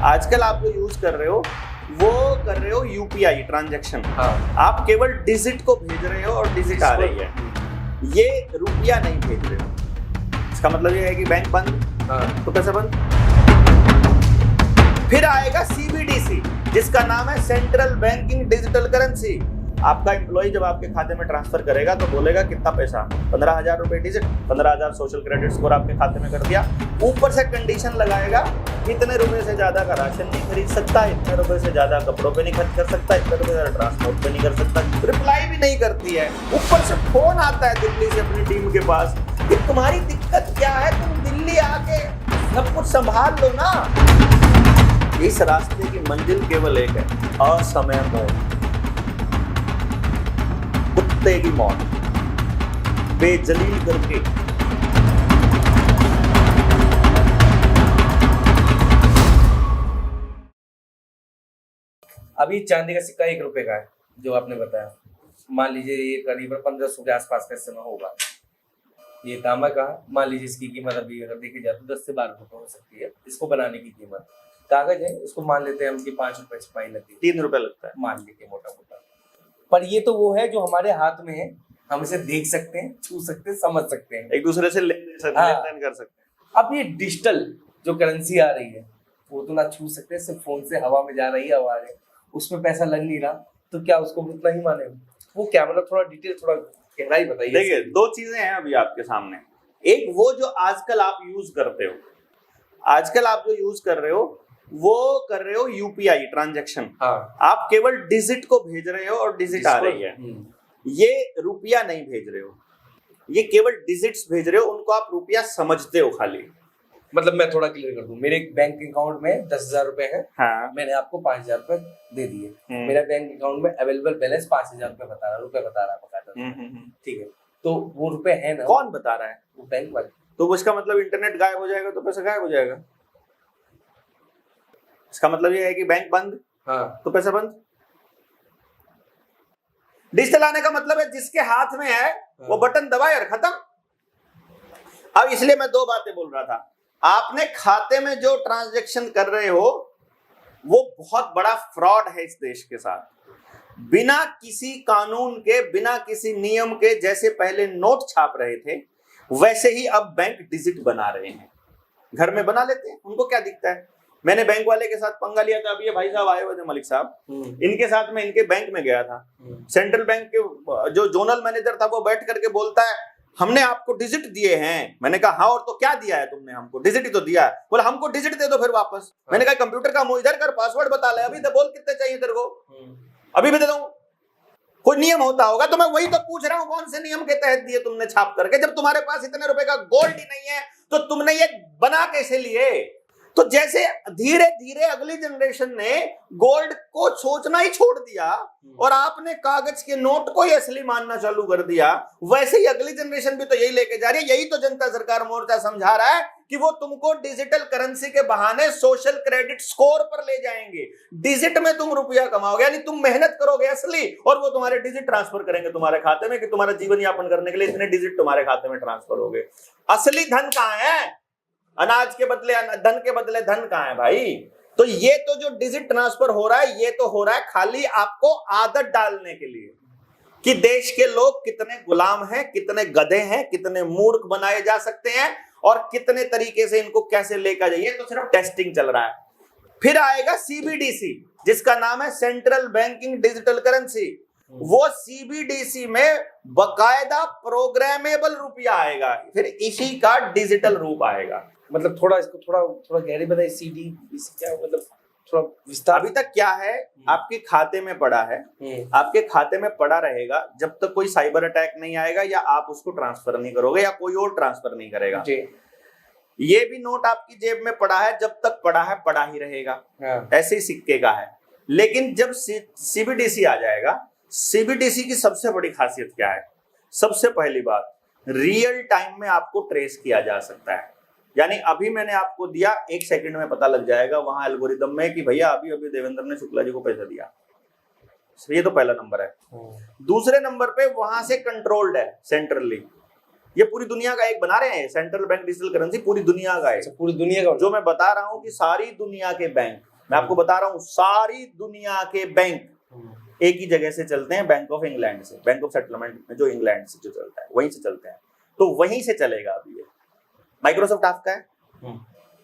आजकल आप जो यूज कर रहे हो वो कर रहे हो यूपीआई ट्रांजैक्शन। आप केवल डिजिट को भेज रहे हो और डिजिट आ रही है, ये रुपया नहीं भेज रहे हो। इसका मतलब ये है कि बैंक बंद तो पैसा बंद। फिर आएगा सीबीडीसी जिसका नाम है सेंट्रल बैंकिंग डिजिटल करेंसी। आपका एम्प्लॉय जब आपके खाते में ट्रांसफर करेगा तो बोलेगा कितना पैसा, 15,000 रुपए डिजिट, 15,000 सोशल क्रेडिट स्कोर आपके खाते में कर दिया। ऊपर से कंडीशन लगाएगा इतने रुपए से ज्यादा का राशन नहीं खरीद सकता, इतने रुपए से ज्यादा कपड़ों पे नहीं खर्च कर सकता, इतने रुपए से ज्यादा ट्रांसपोर्ट पे नहीं कर सकता। रिप्लाई भी नहीं करती है। ऊपर से फोन आता है दिल्ली से अपनी टीम के पास कि तुम्हारी दिक्कत क्या है, तुम दिल्ली आके सब कुछ संभाल लो ना। इस रास्ते की मंजिल केवल एक है, असमय मौत, कुत्ते की मौत, बेजलील करके। अभी चांदी का सिक्का 1 रुपए का है जो आपने बताया, मान लीजिए ये करीबन 1500 के आसपास का समय होगा। ये तांबा का, मान लीजिए इसकी कीमत अभी अगर देखी जाए तो 10 से 12 रुपए हो सकती है इसको बनाने की कीमत। कागज है, इसको मान लेते हैं हम कि 5 रुपए छपाई लगती है, 3 रुपए लगता है मान लीजिए मोटा मोटा। पर ये तो वो है जो हमारे हाथ में है, हम इसे देख सकते हैं, छू सकते हैं, समझ सकते हैं, एक दूसरे से लेन देन कर सकते हैं। अब ये डिजिटल जो करेंसी आ रही है वो तो ना छू सकते, सिर्फ फोन से हवा में जा रही है, हवा है, उसमें पैसा लग नहीं रहा, तो क्या उसको उतना ही माने? वो क्या मतलब, थोड़ा डिटेल, थोड़ा गहराई बताइए। देखिए, 2 चीजें हैं अभी आपके सामने। एक वो जो आजकल आप यूज करते हो, आजकल आप जो यूज कर रहे हो वो कर रहे हो यूपीआई ट्रांजैक्शन। आप केवल डिजिट को भेज रहे हो और डिजिट आ रही है, ये रुपया नहीं भेज रहे हो, ये केवल डिजिट्स भेज रहे हो। उनको आप रुपया समझते हो खाली। मतलब मैं थोड़ा क्लियर कर दूं, मेरे बैंक अकाउंट में 10,000 रुपए है, हाँ। मैंने आपको 5,000 रुपए दे दिए, मेरा बैंक अकाउंट में अवेलेबल बैलेंस 5,000 रुपए बता रहा है बकायदा, ठीक है, तो वो रुपए है ना? कौन बता रहा है? वो बैंक वाले। तो उसका मतलब इंटरनेट गायब हो जाएगा तो पैसा गायब हो जाएगा। इसका मतलब ये है कि बैंक बंद तो पैसा बंद। डिजिटल आने का मतलब है जिसके हाथ में है वो बटन दबाए और खत्म। अब इसलिए मैं 2 बातें बोल रहा था। आपने खाते में जो ट्रांजैक्शन कर रहे हो वो बहुत बड़ा फ्रॉड है इस देश के साथ। बिना किसी कानून के, बिना किसी नियम के, जैसे पहले नोट छाप रहे थे वैसे ही अब बैंक डिजिट बना रहे हैं। घर में बना लेते हैं, उनको क्या दिखता है। मैंने बैंक वाले के साथ पंगा लिया था, अभी ये भाई साहब आए हुए थे, मलिक साहब, इनके साथ में इनके बैंक में गया था। सेंट्रल बैंक के जो जोनल मैनेजर था वो बैठ करके बोलता है हमने आपको डिजिट दिए हैं। मैंने कहा हाँ, और तो क्या दिया है तुमने? हमको डिजिट ही तो दिया है। बोला हमको डिजिट दे दो फिर वापस। मैंने कहा कंप्यूटर का मुंह इधर कर, पासवर्ड बता ले, अभी तो बोल कितने चाहिए तेरे को, अभी भी दे दूं। कोई नियम होता होगा तो मैं वही तो पूछ रहा हूं, कौन से नियम के तहत दिए तुमने छाप करके? जब तुम्हारे पास इतने रुपए का गोल्ड ही नहीं है तो तुमने ये बना कैसे लिए? तो जैसे धीरे धीरे अगली जनरेशन ने गोल्ड को सोचना ही छोड़ दिया और आपने कागज के नोट को ही असली मानना चालू कर दिया, वैसे ही अगली जनरेशन भी तो यही लेके जा रही है। यही तो जनता सरकार मोर्चा समझा रहा है कि वो तुमको डिजिटल करेंसी के बहाने सोशल क्रेडिट स्कोर पर ले जाएंगे। डिजिट में तुम रुपया कमाओगे, यानी तुम मेहनत करोगे असली, और वो तुम्हारे डिजिट ट्रांसफर करेंगे तुम्हारे खाते में कि तुम्हारा जीवन यापन करने के लिए इतने डिजिट तुम्हारे खाते में ट्रांसफर हो गए। असली धन कहां है? अनाज के बदले धन के बदले धन कहां है भाई? तो ये तो जो डिजिट ट्रांसफर हो रहा है ये तो हो रहा है खाली आपको आदत डालने के लिए कि देश के लोग कितने गुलाम हैं, कितने गधे हैं, कितने मूर्ख बनाए जा सकते हैं और कितने तरीके से इनको कैसे लेकर जाइए। तो सिर्फ टेस्टिंग चल रहा है। फिर आएगा सीबीडीसी जिसका नाम है सेंट्रल बैंकिंग डिजिटल करेंसी। वो सीबीडीसी में बकायदा प्रोग्रामेबल रुपया आएगा, फिर इसी का डिजिटल रूप आएगा। मतलब थोड़ा इसको थोड़ा गहरी बताइए, सीडी क्या मतलब, थोड़ा विस्तार। अभी तक क्या है, आपके खाते में पड़ा है, आपके खाते में पड़ा रहेगा जब तक कोई साइबर अटैक नहीं आएगा या आप उसको ट्रांसफर नहीं करोगे या कोई और ट्रांसफर नहीं करेगा। ये भी नोट आपकी जेब में पड़ा है, जब तक पड़ा है पड़ा ही रहेगा, ऐसे ही सिक्के का है। लेकिन जब सीबीडीसी आ जाएगा, सीबीडीसी की सबसे बड़ी खासियत क्या है? सबसे पहली बात, रियल टाइम में आपको ट्रेस किया जा सकता है। यानी अभी मैंने आपको दिया, 1 सेकंड में पता लग जाएगा वहां एल्गोरिदम में कि भैया अभी अभी देवेंद्र ने शुक्ला जी को पैसा दिया। ये तो पहला नंबर है। दूसरे नंबर पे वहां से कंट्रोल्ड है सेंट्रली, ये पूरी दुनिया का एक बना रहे हैं, सेंट्रल बैंक डिजिटल करेंसी पूरी दुनिया का है। अच्छा, पूरी दुनिया का जो मैं बता रहा हूँ कि सारी दुनिया के बैंक, मैं आपको बता रहा हूँ सारी दुनिया के बैंक एक ही जगह से चलते हैं, बैंक ऑफ इंग्लैंड से, बैंक ऑफ सेटलमेंट में जो इंग्लैंड से जो चलता है वहीं से चलते हैं। तो वहीं से चलेगा अभी ये। माइक्रोसॉफ्ट आपका है,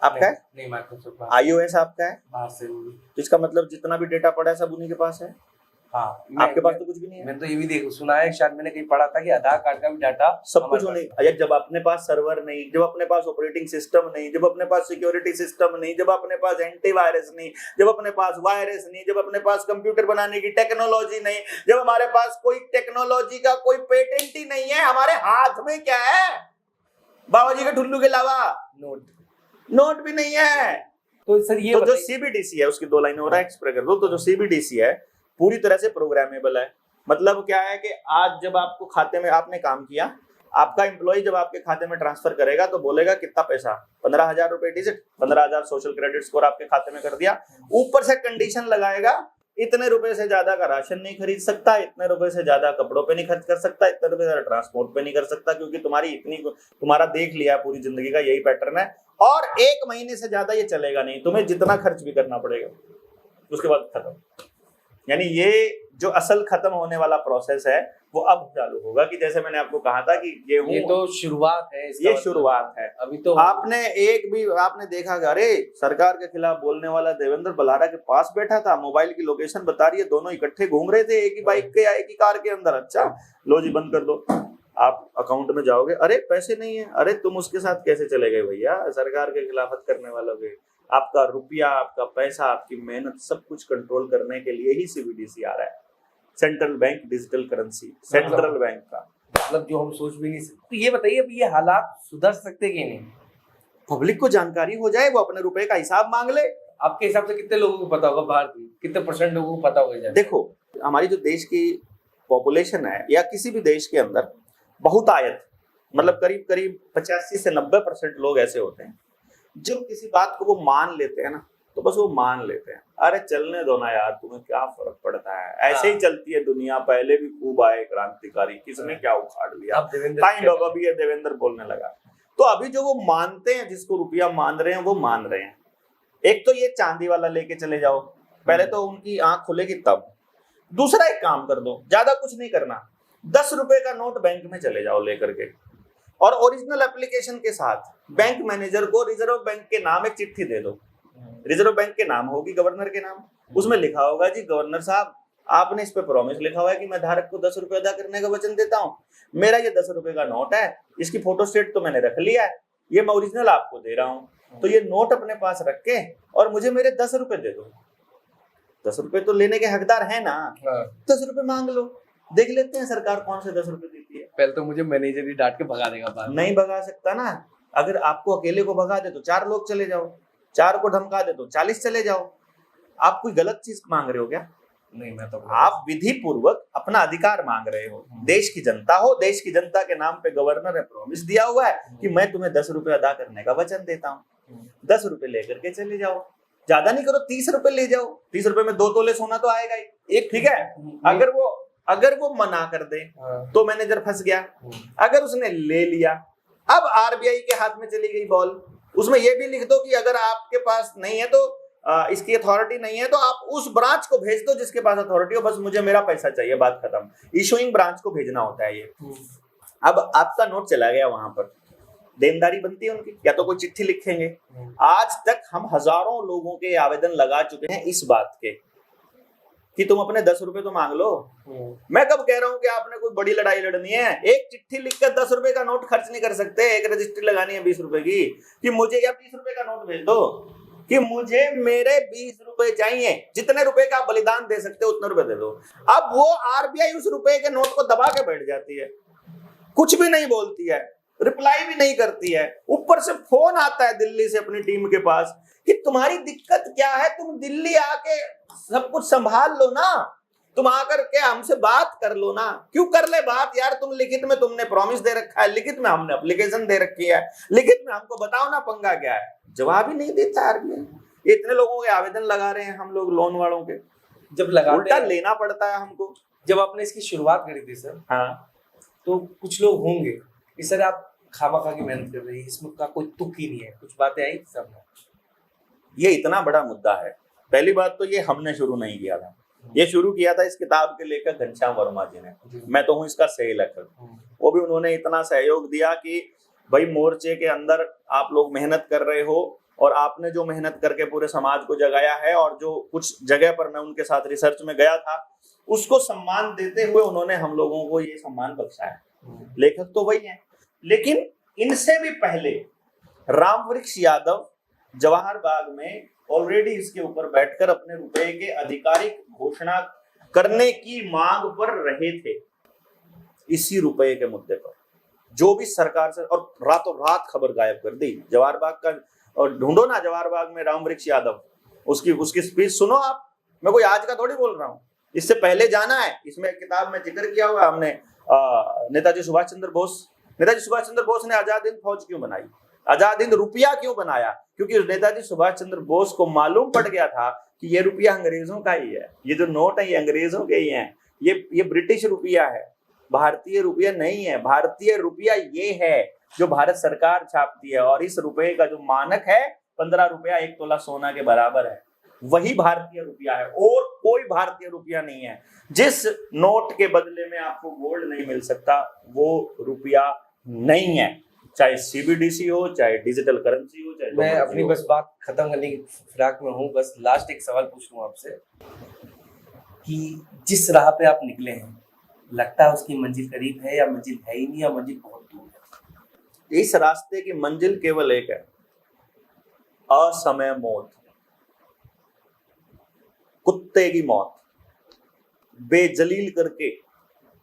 आपका है नहीं, माइक्रोसॉफ्ट iOS आपका है, बाहर से तो इसका मतलब जितना भी डेटा पड़ा है सब उन्हीं के पास है। हाँ, आपके पास तो कुछ भी नहीं है। मैंने तो ये भी देख सुना है, शायद मैंने कहीं पढ़ा था कि आधार कार्ड का भी डाटा सब कुछ होने, अरे जब अपने पास सर्वर नहीं, जब अपने पास ऑपरेटिंग सिस्टम नहीं, जब अपने पास सिक्योरिटी सिस्टम नहीं, जब अपने पास एंटीवायरस नहीं, जब अपने पास वायरस नहीं, जब अपने पास कंप्यूटर बनाने की टेक्नोलॉजी नहीं, जब हमारे पास कोई टेक्नोलॉजी का कोई पेटेंट ही नहीं है, हमारे हाथ में क्या है? बाबा जी के ठुल्लू के अलावा नोट भी नहीं है। तो सर ये तो जो सीबीडीसी है उसकी 2 लाइनें और एक्सप्रेस कर दो। तो जो सीबीडीसी है पूरी तरह से प्रोग्रामेबल है। मतलब क्या है कि आज जब आपको खाते में आपने काम किया, आपका एम्प्लॉय जब आपके खाते में ट्रांसफर करेगा तो बोलेगा कितना पैसा, 15,000 रुपए डिजिट, 15,000 सोशल क्रेडिट स्कोर आपके खाते में कर दिया। ऊपर से कंडीशन लगाएगा इतने रुपए से ज्यादा का राशन नहीं खरीद सकता, इतने रुपए से ज्यादा कपड़ों पे नहीं खर्च कर सकता, इतने रुपए से ज्यादा ट्रांसपोर्ट पे नहीं कर सकता, क्योंकि तुम्हारा देख लिया पूरी जिंदगी का यही पैटर्न है। और 1 महीने से ज्यादा ये चलेगा नहीं, तुम्हें जितना खर्च भी करना पड़ेगा, उसके बाद खत्म। यानी ये जो असल खत्म होने वाला प्रोसेस है वो अब चालू होगा। कि जैसे मैंने आपको कहा था कि ये तो शुरुआत है, ये शुरुआत है। अभी तो आपने देखा कि अरे सरकार के खिलाफ बोलने वाला देवेंद्र बल्हारा के पास बैठा था, मोबाइल की लोकेशन बता रही है, दोनों इकट्ठे घूम रहे थे एक ही बाइक के या एक ही कार के अंदर। अच्छा लो जी बंद कर दो, आप अकाउंट में जाओगे, अरे पैसे नहीं है, अरे तुम उसके साथ कैसे चले गए भैया? सरकार के खिलाफत करने वालों के आपका रुपया, आपका पैसा, आपकी मेहनत सब कुछ कंट्रोल करने के लिए ही सीबीडीसी आ रहा है, central bank digital currency, central bank का। मतलब जो हम सोच भी नहीं सकते। तो ये बताइए अब ये हालात सुधर सकते कि नहीं? पब्लिक को जानकारी हो जाए, वो अपने रुपए का हिसाब मांग ले। आपके हिसाब से कितने लोगों को पता होगा, भारत में कितने % लोगों को पता होगा? देखो हमारी जो देश की पॉपुलेशन है या किसी भी देश के अंदर बहुतायत, मतलब करीब करीब 85 से 90% लोग ऐसे होते हैं जो किसी बात को वो मान लेते हैं ना, तो बस वो मान लेते हैं, अरे चलने दो ना यार, तुम्हें क्या फर्क पड़ता है, ऐसे ही चलती है दुनिया, पहले भी खूब आए क्रांतिकारी, किसने क्या उखाड़ लिया, काइंड ऑफ। अभी ये देवेंद्र बोलने लगा। तो अभी जो वो मानते हैं, जिसको रुपया मान रहे हैं, वो मान रहे हैं। एक तो ये चांदी वाला लेके चले जाओ, पहले तो उनकी आंख खुलेगी तब। दूसरा एक काम कर दो, ज्यादा कुछ नहीं करना, 10 रुपए का नोट बैंक में चले जाओ लेकर के, और ओरिजिनल एप्लीकेशन के साथ बैंक मैनेजर को रिजर्व बैंक के नाम एक चिट्ठी दे दो। रिजर्व बैंक के नाम होगी, गवर्नर के नाम, उसमें लिखा होगा जी गवर्नर साहब आपने इस पे प्रॉमिस लिखा हुआ है कि मैं धारक को 10 रुपए अदा करने का वचन देता हूँ, मेरा ये 10 रुपए का नोट है, इसकी फोटो स्टेट तो मैंने रख लिया है, ये मैं ओरिजिनल आपको दे रहा हूँ, तो ये नोट अपने पास रख के और मुझे मेरे 10 रुपए दे दो। 10 रुपए तो लेने के हकदार है ना, 10 रुपए मांग लो, देख लेते हैं सरकार कौन से 10 रुपए देती है। पहले तो मुझे मैनेजर ही डांट के भगा देगा बाहर। नहीं भगा सकता ना, अगर आपको अकेले को भगा दे तो 4 लोग चले जाओ, 4 को धमका दे तो 40 चले जाओ। आप कोई गलत चीज मांग रहे हो क्या? नहीं, मैं तो आप विधि पूर्वक अपना अधिकार मांग रहे हो। देश की जनता हो, देश की जनता के नाम पे गवर्नर ने प्रॉमिस दिया हुआ है कि मैं तुम्हें 10 रुपए अदा करने का वचन देता हूँ, 10 रुपए लेकर के चले जाओ, ज्यादा नहीं करो, 30 रुपए ले जाओ। 30 रुपए में 2 तोले सोना तो आएगा ही, एक ठीक है। अगर वो मना कर दे तो मैनेजर फंस गया, अगर उसने ले लिया, अब आरबीआई के हाथ में चली गई बॉल। उसमें ये भी लिख दो कि अगर आपके पास नहीं है तो इसकी अथॉरिटी नहीं है तो आप उस ब्रांच को भेज दो जिसके पास अथॉरिटी हो, बस मुझे मेरा पैसा चाहिए, बात खत्म। इशूइंग ब्रांच को भेजना होता है ये। अब आपका नोट चला गया वहां पर, देनदारी बनती है उनकी, या तो कोई चिट्ठी लिखेंगे। आज तक हम हजारों लोगों के आवेदन लगा चुके हैं इस बात के कि तुम अपने 10 रुपए तो मांग लो। मैं कब कह रहा हूं कि आपने कोई बड़ी लड़ाई लड़नी है, एक चिट्ठी लिखकर 10 रुपए का नोट खर्च नहीं कर सकते, एक रजिस्ट्री लगानी है 20 रुपए की कि मुझे, या 20 रुपए का नोट भेज दो कि मुझे मेरे 20 रुपए चाहिए, जितने रुपए का बलिदान दे सकते हो उतने रुपए दे दो। अब वो आरबीआई उस रुपए के नोट को दबा के बैठ जाती है, कुछ भी नहीं बोलती है, रिप्लाई भी नहीं करती है। ऊपर से फोन आता है दिल्ली से अपनी टीम के पास कि तुम्हारी दिक्कत क्या है, तुम दिल्ली आके सब कुछ संभाल लो ना, तुम आकर के हमसे बात कर लो ना। क्यों कर ले बात यार, तुम लिखित में तुमने प्रॉमिस दे रखा है, लिखित में हमने एप्लीकेशन दे रखी है, लिखित में हमको बताओ ना पंगा क्या है। जवाब ही नहीं देता आरबीआई। इतने लोगों के आवेदन लगा रहे हैं हम लोग लोन वालों के, जब लगा उल्टा लेना पड़ता है हमको। जब आपने इसकी शुरुआत करी थी सर, हाँ, तो कुछ लोग होंगे सर आप खामखा की मेहनत कर रही है, इसमें का कोई तुक ही नहीं है, कुछ बातें आई थी सामने। ये इतना बड़ा मुद्दा है। पहली बात तो ये हमने शुरू नहीं किया था, ये शुरू किया था इस किताब के लेखक घनश्याम वर्मा जी ने। मैं तो हूँ इसका सही लेखक। वो भी उन्होंने इतना सहयोग दिया कि भाई मोर्चे के अंदर आप लोग मेहनत कर रहे हो और आपने जो मेहनत करके पूरे समाज को जगाया है, और जो कुछ जगह पर मैं उनके साथ रिसर्च में गया था उसको सम्मान देते हुए उन्होंने हम लोगों को ये सम्मान बख्शा है। लेखक तो वही है, लेकिन इनसे भी पहले रामवृक्ष यादव जवाहर बाग में ऑलरेडी इसके ऊपर बैठकर अपने रुपए के आधिकारिक घोषणा करने की मांग पर रहे थे। इसी रुपए के मुद्दे पर जो भी सरकार से, और रातों रात खबर गायब कर दी जवाहर बाग का। और ढूंढो ना जवाहर बाग में रामवृक्ष यादव, उसकी स्पीच सुनो आप। मैं कोई आज का थोड़ी बोल रहा हूँ, इससे पहले जाना है। इसमें किताब में जिक्र किया हुआ हमने नेताजी सुभाष चंद्र बोस ने आजाद हिंद फौज क्यों बनाई, आजाद हिंद रुपया क्यों बनाया? क्योंकि नेताजी सुभाष चंद्र बोस को मालूम पड़ गया था कि ये रुपया अंग्रेजों का ही है, ये जो नोट है ये अंग्रेजों के ही हैं, ये ब्रिटिश रुपया है, भारतीय रुपया नहीं है। भारतीय रुपया ये है जो भारत सरकार छापती है, और इस रुपये का जो मानक है 15 रुपया 1 तोला सोना के बराबर है, वही भारतीय रुपया है और कोई भारतीय रुपया नहीं है। जिस नोट के बदले में आपको गोल्ड नहीं मिल सकता वो रुपया नहीं है, चाहे सीबीडीसी हो, चाहे डिजिटल करेंसी हो, चाहे मैं अपनी बस बात खत्म करने की फिराक में हूँ। बस लास्ट एक सवाल पूछ लूँ आपसे कि जिस राह पे आप निकले हैं, लगता है उसकी मंजिल करीब है या मंजिल है ही नहीं, या मंजिल बहुत दूर है? इस रास्ते की मंजिल केवल एक है, असमय मौत, कुत्ते की मौत, बेजलील करके,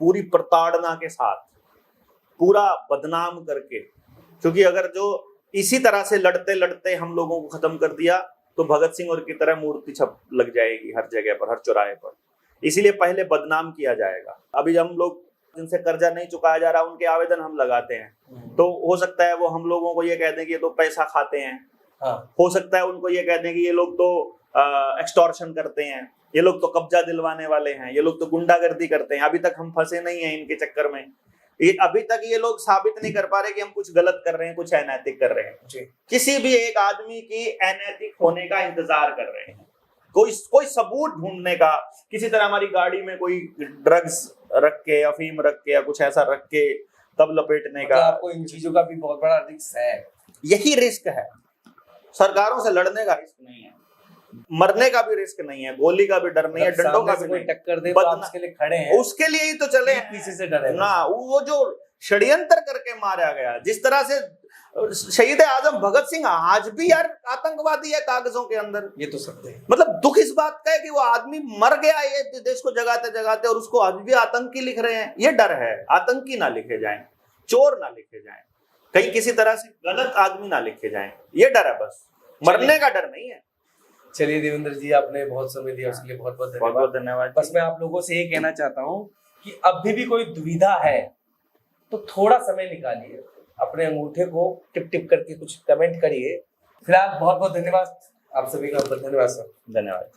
पूरी प्रताड़ना के साथ, पूरा बदनाम करके। क्योंकि अगर जो इसी तरह से लड़ते लड़ते हम लोगों को खत्म कर दिया तो भगत सिंह और की तरह मूर्ति छप लग जाएगी हर जगह पर, हर चौराहे पर। इसीलिए पहले बदनाम किया जाएगा। अभी हम लोग जिनसे कर्जा नहीं चुकाया जा रहा उनके आवेदन हम लगाते हैं, तो हो सकता है वो हम लोगों को ये कह दें कि ये तो पैसा खाते हैं। हो सकता है उनको ये कह दें कि ये लोग तो एक्सटॉर्शन करते हैं, ये लोग तो कब्जा दिलवाने वाले हैं, ये लोग तो गुंडागर्दी करते हैं। अभी तक हम फंसे नहीं हैं इनके चक्कर में। अभी तक ये लोग साबित नहीं कर पा रहे कि हम कुछ गलत कर रहे हैं, कुछ अनैतिक कर रहे हैं। किसी भी एक आदमी की अनैतिक होने का इंतजार कर रहे हैं, कोई सबूत ढूंढने का। किसी तरह हमारी गाड़ी में कोई ड्रग्स रख के, अफीम रख के या कुछ ऐसा रख के तब लपेटने का। आपको इन चीजों का भी बहुत बड़ा रिस्क है। यही रिस्क है। सरकारों से लड़ने का रिस्क नहीं है, मरने का भी रिस्क नहीं है, गोली का भी डर नहीं है, डंडों का भी नहीं। टक्कर दे तो आप उसके लिए खड़े हैं, उसके लिए ही तो चले हैं। पीछे से डरे ना, वो जो षड्यंत्र करके मारा गया, जिस तरह से शहीद आजम भगत सिंह आज भी यार आतंकवादी है कागजों के अंदर। ये तो सत्य है। मतलब दुख इस बात का है कि वो आदमी मर गया ये देश को जगाते जगाते, और उसको आज भी आतंकी लिख रहे हैं। ये डर है, आतंकी ना लिखे जाएं, चोर ना लिखे जाएं, कहीं किसी तरह से गलत आदमी ना लिखे जाएं, ये डर है बस, मरने का डर नहीं है। चलिए देवेंद्र जी, आपने बहुत समय दिया, उसके लिए बहुत बहुत धन्यवाद। बस मैं आप लोगों से ये कहना चाहता हूँ कि अभी भी कोई दुविधा है तो थोड़ा समय निकालिए, अपने अंगूठे को टिप टिप करके कुछ कमेंट करिए। फिलहाल बहुत बहुत धन्यवाद आप सभी का। धन्यवाद सर। धन्यवाद।